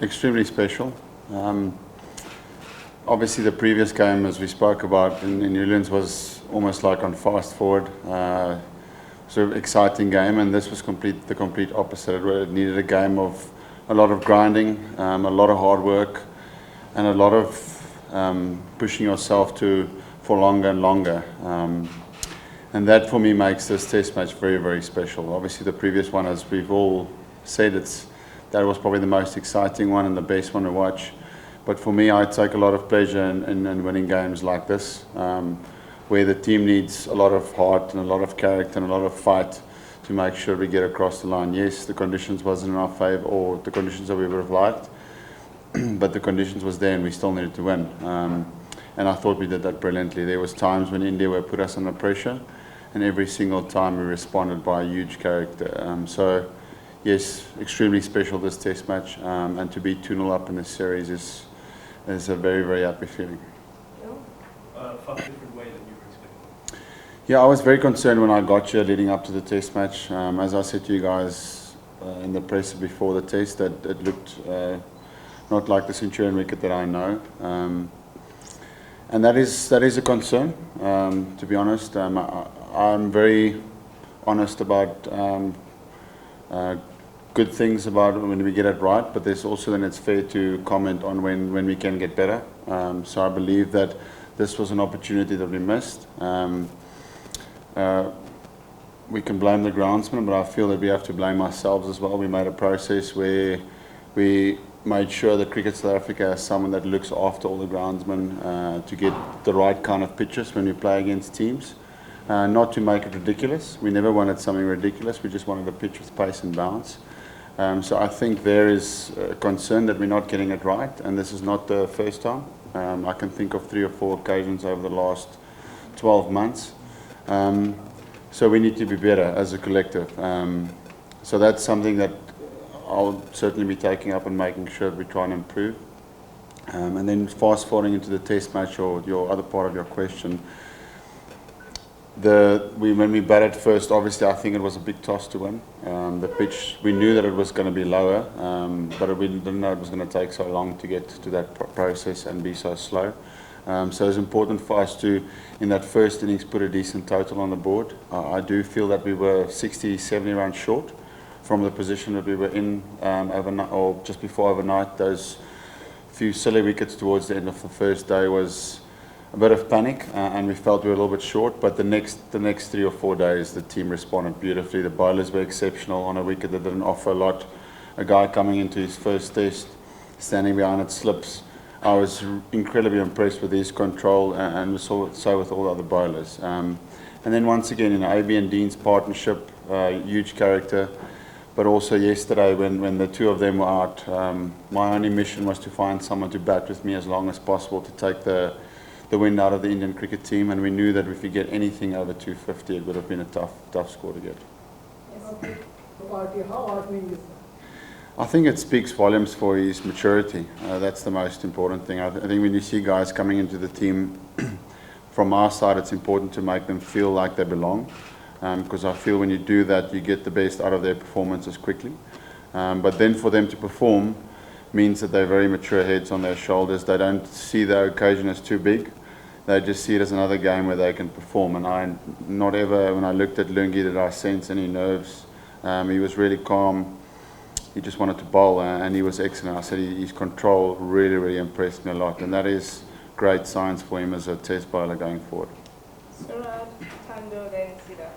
extremely special. Obviously, the previous game, as we spoke about in Newlands, was almost like on fast forward. Sort of exciting game, and this was the complete opposite. It needed a game of a lot of grinding, a lot of hard work, and a lot of pushing yourself for longer and longer. And that for me makes this test match very, very special. Obviously the previous one, as we've all said, that was probably the most exciting one and the best one to watch. But for me, I take a lot of pleasure in winning games like this, where the team needs a lot of heart and a lot of character and a lot of fight to make sure we get across the line. Yes, the conditions wasn't in our favour, or the conditions that we would have liked, but the conditions was there and we still needed to win. And I thought we did that brilliantly. There was times when India were put us under pressure, and every single time we responded by a huge character. So yes, extremely special this test match, and to be 2-0 up in this series is a very, very happy feeling. Far different way than you were expecting. Yeah, I was very concerned when I got here leading up to the test match. As I said to you guys in the press before the test, that it looked not like the Centurion wicket that I know. And that is a concern, to be honest. I'm very honest about good things about it when we get it right, but there's also then it's fair to comment on when we can get better. So I believe that this was an opportunity that we missed. We can blame the groundsman, but I feel that we have to blame ourselves as well. We made a process where we made sure that Cricket South Africa has someone that looks after all the groundsmen to get the right kind of pitches when we play against teams. Not to make it ridiculous. We never wanted something ridiculous. We just wanted a pitch with pace and bounce. So I think there is a concern that we're not getting it right, and this is not the first time. I can think of 3 or 4 occasions over the last 12 months. So we need to be better as a collective. So that's something that I'll certainly be taking up and making sure that we try and improve. And then fast forwarding into the test match, or your other part of your question, when we batted first, obviously I think it was a big toss to win. The pitch, we knew that it was going to be lower, but we didn't know it was going to take so long to get to that process and be so slow. So it's important for us to, in that first innings, put a decent total on the board. I do feel that we were 60, 70 runs short from the position that we were in overnight, or just before overnight. Those few silly wickets towards the end of the first day was a bit of panic, and we felt we were a little bit short. But the next 3 or 4 days, the team responded beautifully. The bowlers were exceptional on a wicket that didn't offer a lot. A guy coming into his first test, standing behind it, slips. I was incredibly impressed with his control, and so with all the other bowlers. And then once again, AB and Dean's partnership, huge character. But also yesterday, when the two of them were out, my only mission was to find someone to bat with me as long as possible to take the wind out of the Indian cricket team. And we knew that if we get anything over 250, it would have been a tough score to get. I think it speaks volumes for his maturity. That's the most important thing. I think when you see guys coming into the team, from our side, it's important to make them feel like they belong. Because I feel when you do that, you get the best out of their performances quickly. But then for them to perform means that they're very mature heads on their shoulders. They don't see the occasion as too big. They just see it as another game where they can perform. And not ever, when I looked at Lungi, did I sense any nerves. He was really calm. He just wanted to bowl, and he was excellent. I said his control really, really impressed me a lot. And that is great signs for him as a test bowler going forward. Suraj, Thando, then Sida.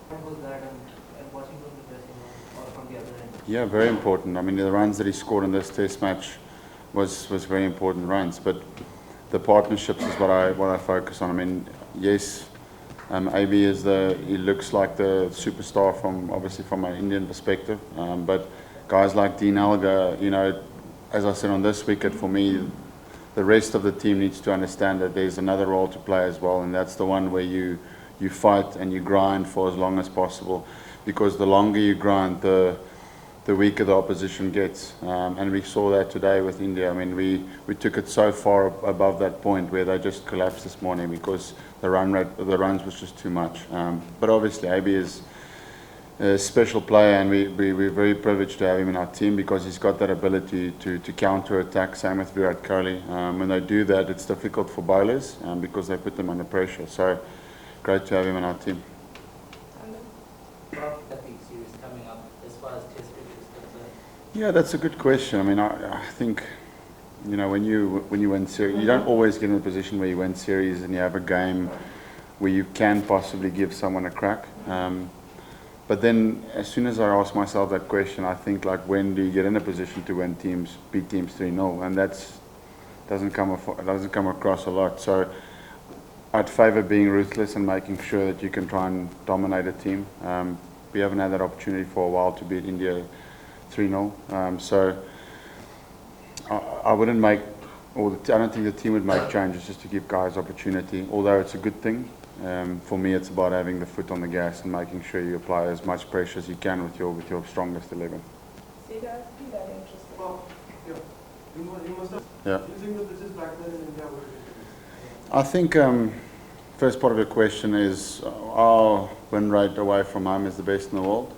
What was that, and watching from the press, or from the other end? Yeah, very important. I mean, the runs that he scored in this test match was very important runs. But the partnerships is what I focus on. I mean, yes, AB he looks like the superstar obviously from an Indian perspective. But guys like Dean Elgar, as I said on this wicket, for me, the rest of the team needs to understand that there's another role to play as well, and that's the one where you fight and you grind for as long as possible, because the longer you grind, the weaker the opposition gets. And we saw that today with India. I mean, we took it so far above that point where they just collapsed this morning because the runs was just too much. But obviously, AB a special player, and we're very privileged to have him in our team because he's got that ability to counter attack. Same with Virat Kohli. When they do that, it's difficult for bowlers because they put them under pressure. So great to have him in our team. What of the big series coming up as far as Test cricket is concerned? Yeah, that's a good question. I mean, I think, you know, when you win series, you don't always get in a position where you win series and you have a game where you can possibly give someone a crack. But then, as soon as I ask myself that question, I think, like, when do you get in a position to beat teams 3-0? And that doesn't come across a lot. So I'd favour being ruthless and making sure that you can try and dominate a team. We haven't had that opportunity for a while to beat India 3-0. So I wouldn't make, I don't think the team would make changes just to give guys opportunity, although it's a good thing. For me, it's about having the foot on the gas and making sure you apply as much pressure as you can with your strongest 11. See, that's very interesting. Well, yeah. You must have. Yeah. You think that this is back then in India? I think first part of your question is our win rate away from home is the best in the world.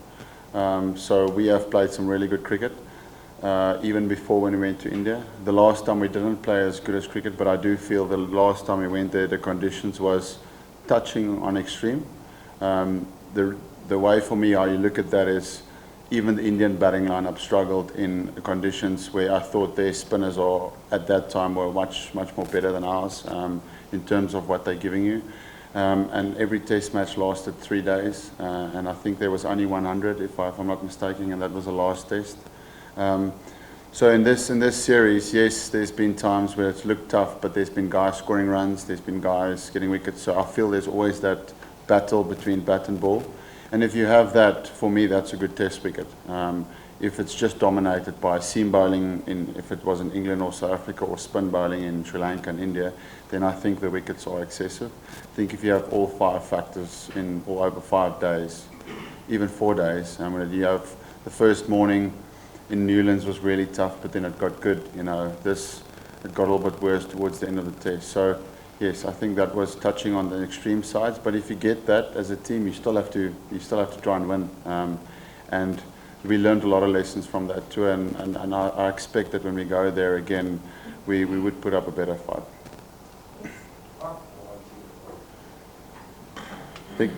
So we have played some really good cricket, even before when we went to India. The last time we didn't play as good as cricket, but I do feel the last time we went there, the conditions was touching on extreme. The way for me how you look at that is even the Indian batting lineup struggled in conditions where I thought their spinners are at that time were much more better than ours in terms of what they're giving you. And every test match lasted 3 days, and I think there was only 100 if I'm not mistaken, and that was the last test. So in this series, yes, there's been times where it's looked tough, but there's been guys scoring runs, there's been guys getting wickets. So I feel there's always that battle between bat and ball. And if you have that, for me, that's a good test wicket. If it's just dominated by seam bowling, if it was in England or South Africa, or spin bowling in Sri Lanka and India, then I think the wickets are excessive. I think if you have all 5 factors in all over 5 days, even 4 days, I mean, you have the first morning in Newlands was really tough, but then it got good. You know, it got a little bit worse towards the end of the test. So yes, I think that was touching on the extreme sides. But if you get that as a team, you still have to try and win. And we learned a lot of lessons from that too. And I expect that when we go there again, we would put up a better fight.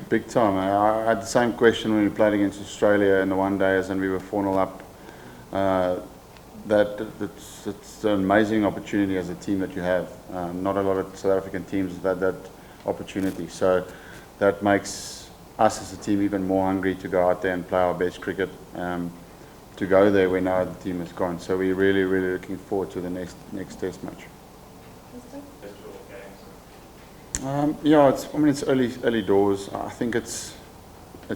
Big time. I had the same question when we played against Australia in the one days and we were 4-0 up. It's an amazing opportunity as a team that you have. Not a lot of South African teams have had that opportunity. So that makes us as a team even more hungry to go out there and play our best cricket. To go there when now the team is gone. So we're really looking forward to the next test match. Yeah, it's early doors. I think it's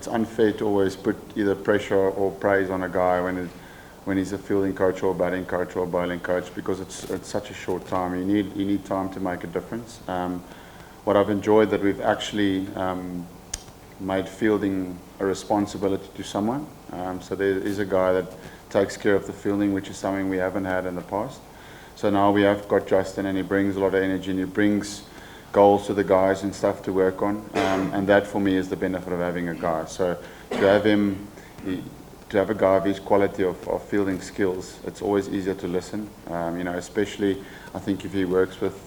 unfair to always put either pressure or praise on a guy when he's a fielding coach or a batting coach or a bowling coach, because it's such a short time. You need time to make a difference. What I've enjoyed that we've actually made fielding a responsibility to someone. So there is a guy that takes care of the fielding, which is something we haven't had in the past. So now we have got Justin, and he brings a lot of energy, and he brings goals to the guys and stuff to work on. And that for me is the benefit of having a guy. So to have him, to have a guy of his quality of fielding skills, it's always easier to listen. You know, especially I think if he works with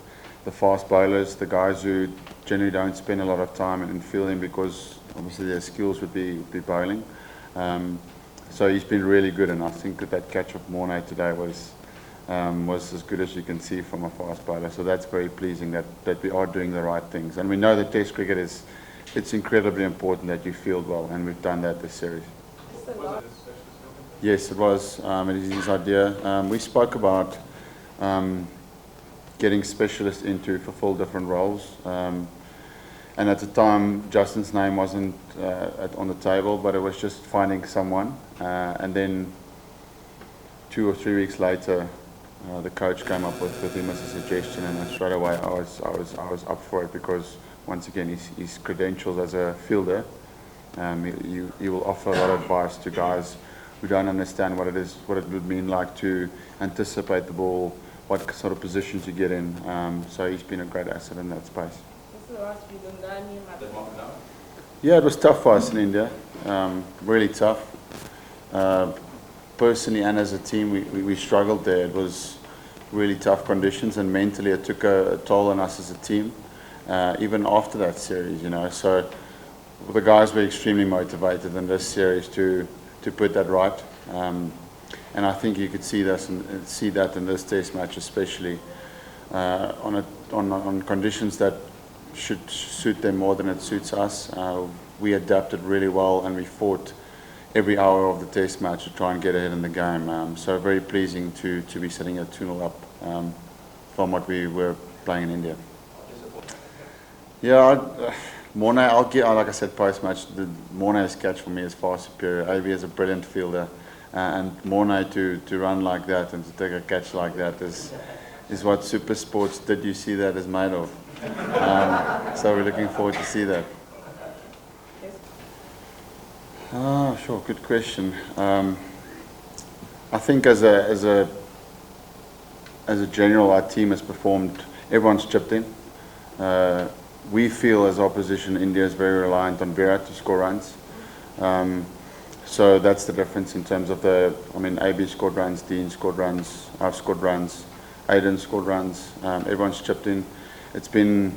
the fast bowlers, the guys who generally don't spend a lot of time in fielding because obviously their skills would be bowling. So he's been really good, and I think that catch of Mornay today was as good as you can see from a fast bowler. So that's very pleasing that we are doing the right things. And we know that Test cricket it's incredibly important that you field well, and we've done that this series. Yes, it was. It is his idea. We spoke about getting specialists in to fulfill different roles. And at the time, Justin's name wasn't on the table, but it was just finding someone. And then 2 or 3 weeks later, the coach came up with him as a suggestion, and straight away I was up for it, because once again his credentials as a fielder, he will offer a lot of advice to guys who don't understand what it would mean like to anticipate the ball, what sort of position to get in. So he's been a great asset in that space. Yeah, it was tough for us in India. really tough. Personally and as a team, we struggled there. It was really tough conditions, and mentally it took a toll on us as a team, even after that series, you know. So the guys were extremely motivated in this series to put that right. And I think you could see that in this test match, especially on conditions that should suit them more than it suits us. We adapted really well, and we fought every hour of the test match to try and get ahead in the game. So very pleasing to be sitting at 2-0 up from what we were playing in India. Yeah, Mornay, like I said post-match, Mornay's catch for me is far superior. AB is a brilliant fielder, and Mornay to run like that and to take a catch like that is what Super Sports Did You See That is made of. So we're looking forward to see that. Sure, good question. I think as a general, our team has performed. Everyone's chipped in. We feel as opposition, India is very reliant on Virat to score runs. So that's the difference in terms of AB scored runs, Dean scored runs, I've scored runs, Aiden scored runs. Everyone's chipped in. It's been,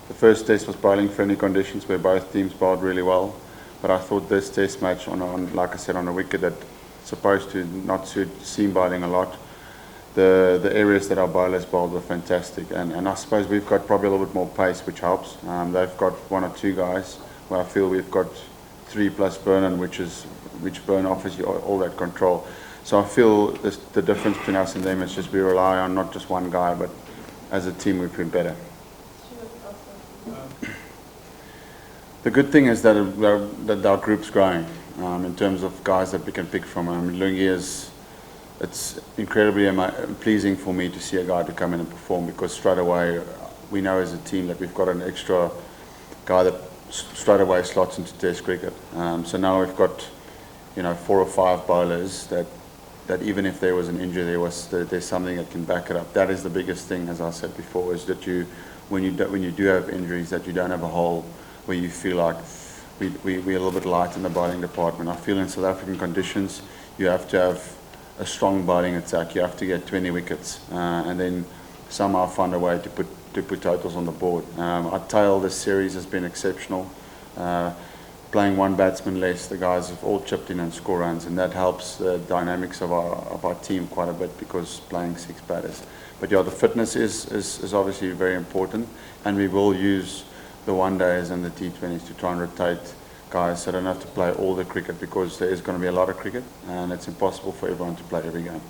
the first test was bowling friendly conditions where both teams bowled really well. But I thought this test match, like I said, on a wicket that's supposed to not suit seam bowling a lot, the areas that our bowlers bowled were fantastic. And I suppose we've got probably a little bit more pace, which helps. They've got one or two guys where I feel we've got 3 plus Vernon, which Burn offers you all that control. So I feel the difference between us and them is just we rely on not just one guy, but as a team we've been better. The good thing is that our group's growing in terms of guys that we can pick from. Lungi it's incredibly pleasing for me to see a guy to come in and perform, because straight away we know as a team that we've got an extra guy that straight away slots into Test cricket. So now we've got 4 or 5 bowlers that even if there was an injury, there's something that can back it up. That is the biggest thing, as I said before, is that when you do have injuries, that you don't have a hole where you feel like we're a little bit light in the bowling department. I feel in South African conditions, you have to have a strong bowling attack. You have to get 20 wickets and then somehow find a way to put totals on the board. Our tail this series has been exceptional. Playing one batsman less, the guys have all chipped in and score runs, and that helps the dynamics of our team quite a bit, because playing 6 batters. But yeah, the fitness is obviously very important, and we will use the one days and the T20s to try and rotate guys so they don't have to play all the cricket, because there is going to be a lot of cricket and it's impossible for everyone to play every game.